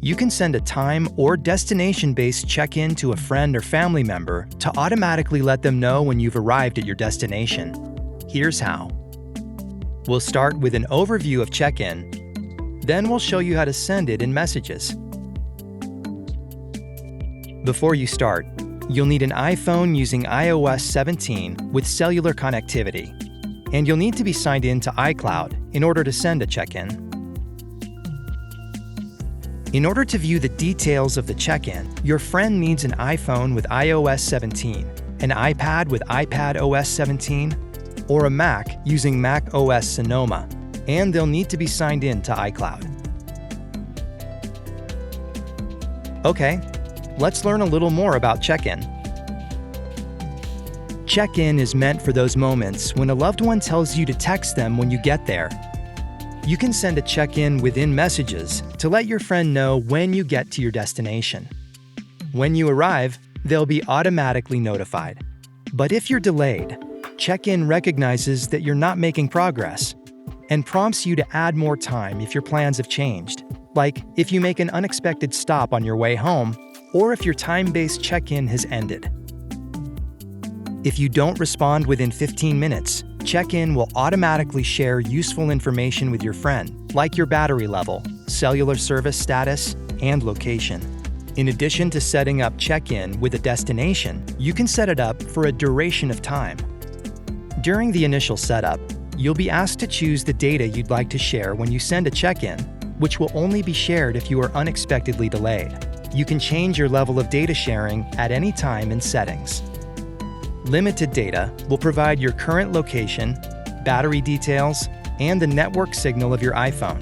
You can send a time or destination-based check-in to a friend or family member to automatically let them know when you've arrived at your destination. Here's how. We'll start with an overview of check-in, then we'll show you how to send it in messages. Before you start, you'll need an iPhone using iOS 17 with cellular connectivity, and you'll need to be signed in to iCloud in order to send a check-in. In order to view the details of the check-in, your friend needs an iPhone with iOS 17, an iPad with iPadOS 17, or a Mac using macOS Sonoma, and they'll need to be signed in to iCloud. Okay, let's learn a little more about check-in. Check-in is meant for those moments when a loved one tells you to text them when you get there. You can send a check-in within messages to let your friend know when you get to your destination. When you arrive, they'll be automatically notified. But if you're delayed, check-in recognizes that you're not making progress and prompts you to add more time if your plans have changed, like if you make an unexpected stop on your way home or if your time-based check-in has ended. If you don't respond within 15 minutes, check-in will automatically share useful information with your friend, like your battery level, cellular service status, and location. In addition to setting up check-in with a destination, you can set it up for a duration of time. During the initial setup, you'll be asked to choose the data you'd like to share when you send a check-in, which will only be shared if you are unexpectedly delayed. You can change your level of data sharing at any time in Settings. Limited data will provide your current location, battery details, and the network signal of your iPhone.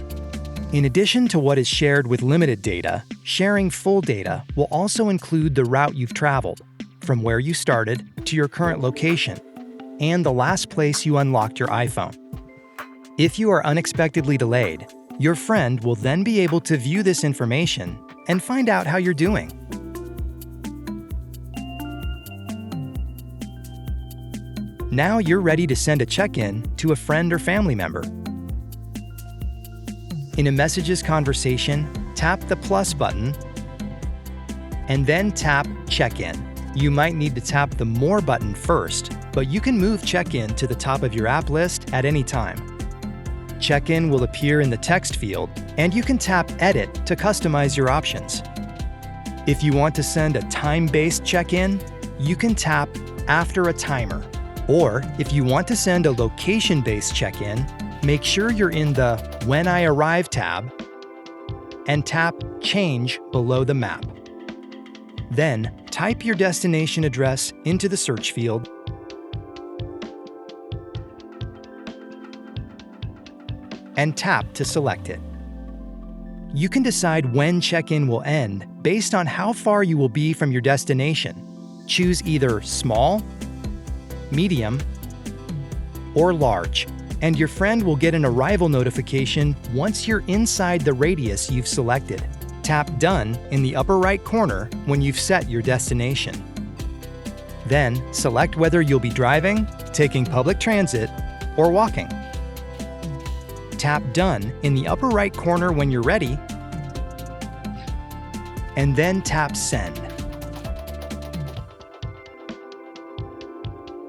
In addition to what is shared with limited data, sharing full data will also include the route you've traveled, from where you started to your current location, and the last place you unlocked your iPhone. If you are unexpectedly delayed, your friend will then be able to view this information and find out how you're doing. Now you're ready to send a check-in to a friend or family member. In a messages conversation, tap the plus button and then tap check-in. You might need to tap the more button first, but you can move check-in to the top of your app list at any time. Check-in will appear in the text field, and you can tap edit to customize your options. If you want to send a time-based check-in, you can tap after a timer. Or if you want to send a location-based check-in, make sure you're in the When I Arrive tab and tap Change below the map. Then type your destination address into the search field and tap to select it. You can decide when check-in will end based on how far you will be from your destination. Choose either small, medium, or large, and your friend will get an arrival notification once you're inside the radius you've selected. Tap Done in the upper right corner when you've set your destination. Then select whether you'll be driving, taking public transit, or walking. Tap Done in the upper right corner when you're ready, and then tap Send.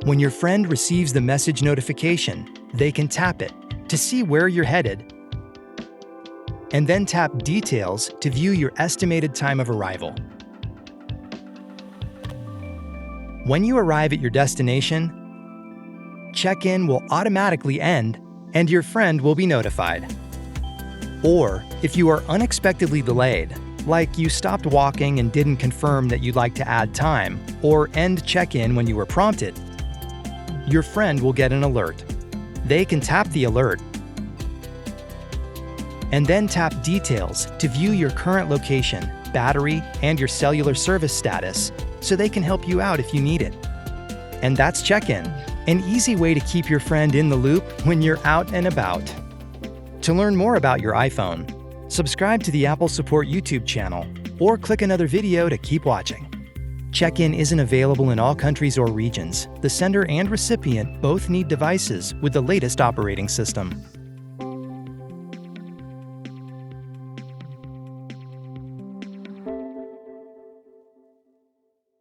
When your friend receives the message notification, they can tap it to see where you're headed, and then tap Details to view your estimated time of arrival. When you arrive at your destination, check-in will automatically end and your friend will be notified. Or if you are unexpectedly delayed, like you stopped walking and didn't confirm that you'd like to add time, or end check-in when you were prompted, your friend will get an alert. They can tap the alert and then tap Details to view your current location, battery, and your cellular service status so they can help you out if you need it. And that's check-in, an easy way to keep your friend in the loop when you're out and about. To learn more about your iPhone, subscribe to the Apple Support YouTube channel or click another video to keep watching. Check-in isn't available in all countries or regions. The sender and recipient both need devices with the latest operating system.